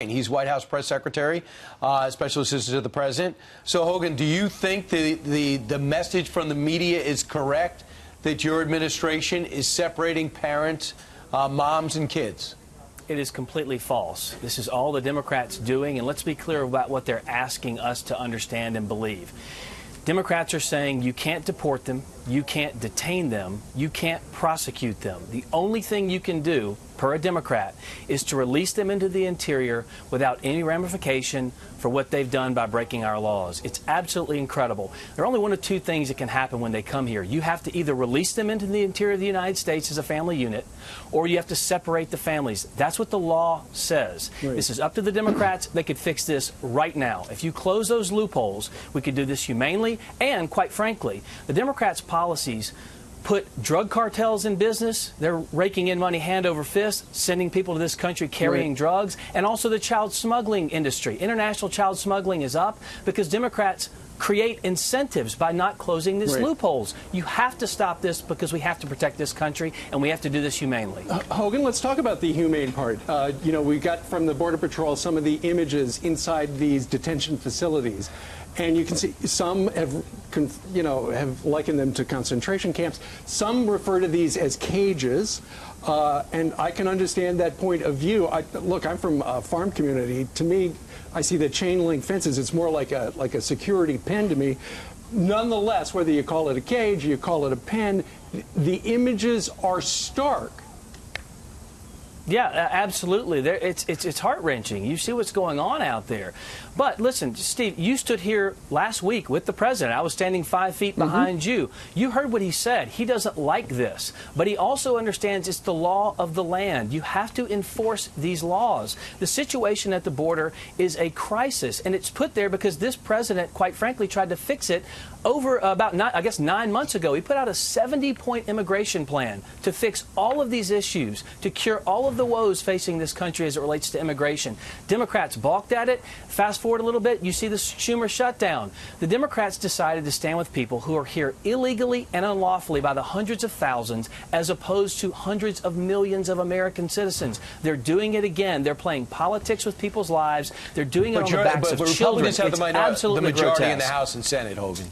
He's White House press secretary, special assistant to the president. So, Hogan, do you think the message from the media is correct that your administration is separating parents, moms and kids? It is completely false. This is all the Democrats doing, and let's be clear about what they're asking us to understand and believe. Democrats are saying you can't deport them, you can't detain them, you can't prosecute them. The only thing you can do, per a Democrat, is to release them into the interior without any ramification for what they've done by breaking our laws. It's absolutely incredible. There are only one of two things that can happen when they come here. You have to either release them into the interior of the United States as a family unit, or you have to separate the families. That's what the law says. Right. This is up to the Democrats. They could fix this right now. If you close those loopholes, we could do this humanely, and quite frankly, the Democrats' policies put drug cartels in business. They're raking in money hand over fist, sending people to this country carrying drugs, and also the child smuggling industry. International child smuggling is up because Democrats create incentives by not closing these loopholes. You have to stop this because we have to protect this country, and we have to do this humanely. Hogan, let's talk about the humane part. You know, we got from the Border Patrol some of the images inside these detention facilities. And you can see some have, have likened them to concentration camps. Some refer to these as cages. And I can understand that point of view. Look, I'm from a farm community. To me, I see the chain link fences. It's more like a security pen to me. Nonetheless, whether you call it a cage, you call it a pen, the images are stark. Yeah, absolutely. It's heart-wrenching. You see what's going on out there. But listen, Steve, you stood here last week with the president. I was standing 5 feet behind you. You heard what he said. He doesn't like this. But he also understands it's the law of the land. You have to enforce these laws. The situation at the border is a crisis, and it's put there because this president, quite frankly, tried to fix it over about, I guess, 9 months ago. He put out a 70-point immigration plan to fix all of these issues, to cure all of the woes facing this country as it relates to immigration. Democrats balked at it. Fast forward a little bit, you see the Schumer shutdown. The Democrats decided to stand with people who are here illegally and unlawfully by the hundreds of thousands, as opposed to hundreds of millions of American citizens. They're doing it again. They're playing politics with people's lives. They're doing it on the backs of children. Republicans have the majority grotesque in the House and Senate, Hogan.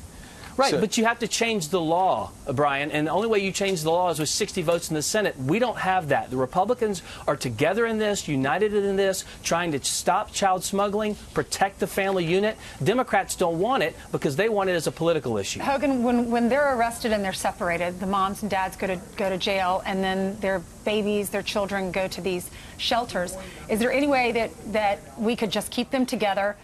Right, so, but you have to change the law, Brian, and the only way you change the law is with 60 votes in the Senate. We don't have that. The Republicans are together in this, united in this, trying to stop child smuggling, protect the family unit. Democrats don't want it because they want it as a political issue. Hogan, when they're arrested and they're separated, the moms and dads go to jail, and then their babies, their children go to these shelters. Is there any way that we could just keep them together,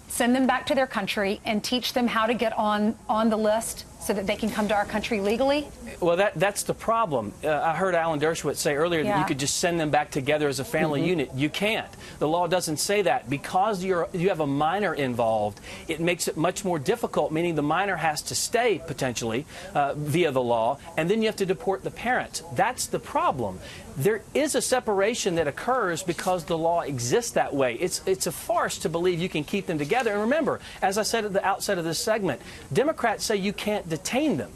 send them back to their country, and teach them how to get on the list so that they can come to our country legally? Well, that's the problem. I heard Alan Dershowitz say earlier that you could just send them back together as a family unit. You can't. The law doesn't say that. Because you have a minor involved, it makes it much more difficult, meaning the minor has to stay, potentially, via the law, and then you have to deport the parents. That's the problem. There is a separation that occurs because the law exists that way. It's a farce to believe you can keep them together. And remember, as I said at the outset of this segment, Democrats say you can't detain them.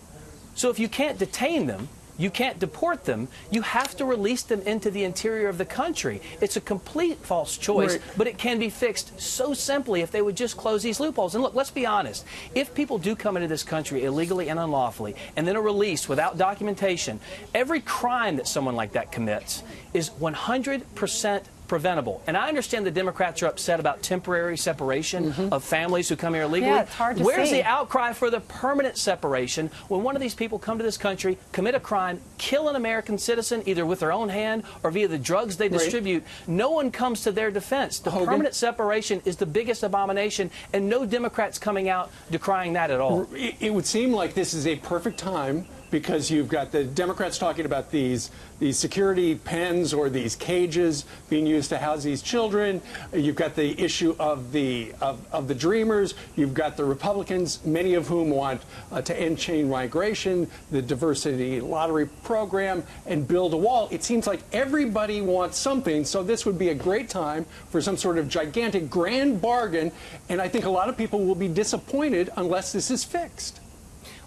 So if you can't detain them, you can't deport them, you have to release them into the interior of the country. It's a complete false choice, but it can be fixed so simply if they would just close these loopholes. And look, let's be honest. If people do come into this country illegally and unlawfully and then are released without documentation, every crime that someone like that commits is 100% preventable. And I understand the Democrats are upset about temporary separation of families who come here illegally. Yeah, it's hard to Where's see. the outcry for the permanent separation when one of these people come to this country, commit a crime, kill an American citizen either with their own hand or via the drugs they distribute? No one comes to their defense. The permanent separation is the biggest abomination, and no Democrats coming out decrying that at all. It would seem like this is a perfect time, because you've got the Democrats talking about these security pens or these cages being used to house these children. You've got the issue of the Dreamers. You've got the Republicans, many of whom want to end chain migration, the diversity lottery program, and build a wall. It seems like everybody wants something, so this would be a great time for some sort of gigantic grand bargain, and I think a lot of people will be disappointed unless this is fixed.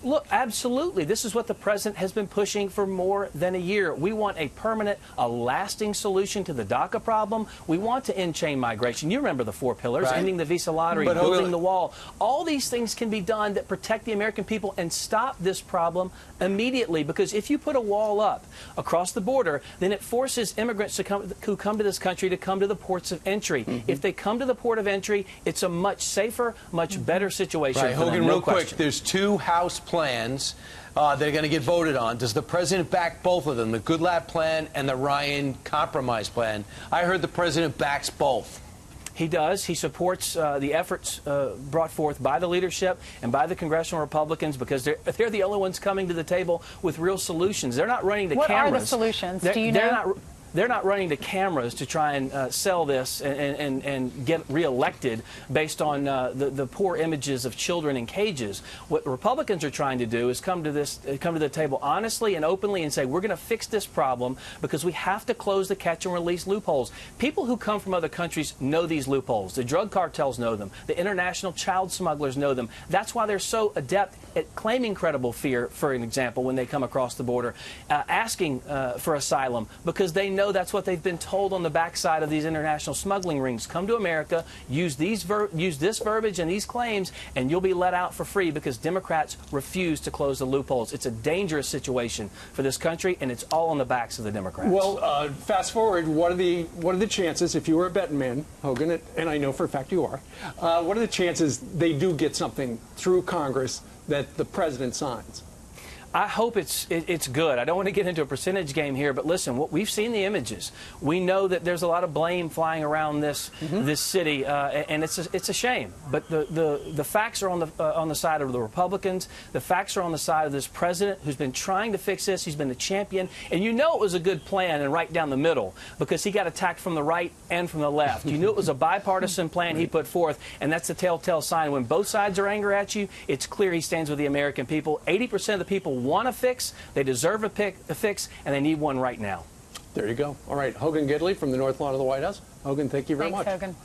Look, absolutely. This is what the president has been pushing for more than a year. We want a permanent, a lasting solution to the DACA problem. We want to end chain migration. You remember the 4 pillars, right. Ending the visa lottery, But building the wall. All these things can be done that protect the American people and stop this problem immediately. Because if you put a wall up across the border, then it forces immigrants who come to this country to come to the ports of entry. If they come to the port of entry, it's a much safer, much better situation. Right, for them, Hogan, no real quick, question. there's 2 House plans that are going to get voted on. Does the president back both of them, the Goodlatte plan and the Ryan Compromise plan? I heard the president backs both. He does. He supports the efforts brought forth by the leadership and by the congressional Republicans because they're the only ones coming to the table with real solutions. They're not running the cameras. What are the solutions? Do you know? They're not running the cameras to try and sell this and get reelected based on the poor images of children in cages. What Republicans are trying to do is come to the table honestly and openly and say we're going to fix this problem because we have to close the catch and release loopholes. People who come from other countries know these loopholes. The drug cartels know them. The international child smugglers know them. That's why they're so adept at claiming credible fear, for an example, when they come across the border, asking for asylum because they know that's what they've been told on the backside of these international smuggling rings. Come to America, use this verbiage and these claims, and you'll be let out for free because Democrats refuse to close the loopholes. It's a dangerous situation for this country, and it's all on the backs of the Democrats. Well, fast forward, what are the chances, if you were a betting man, Hogan, and I know for a fact you are, what are the chances they do get something through Congress that the president signs? I hope it's good. I don't want to get into a percentage game here, but listen, we've seen the images. We know that there's a lot of blame flying around this city, and it's a shame. But the facts are on the side of the Republicans. The facts are on the side of this president who's been trying to fix this. He's been the champion, and you know it was a good plan and right down the middle because he got attacked from the right and from the left. You knew it was a bipartisan plan he put forth, and that's the telltale sign. When both sides are angry at you, it's clear he stands with the American people. 80% of the people want a fix, they deserve a fix, and they need one right now. There you go. All right, Hogan Gidley from the North Lawn of the White House. Hogan, thank you very much. Thanks, Hogan.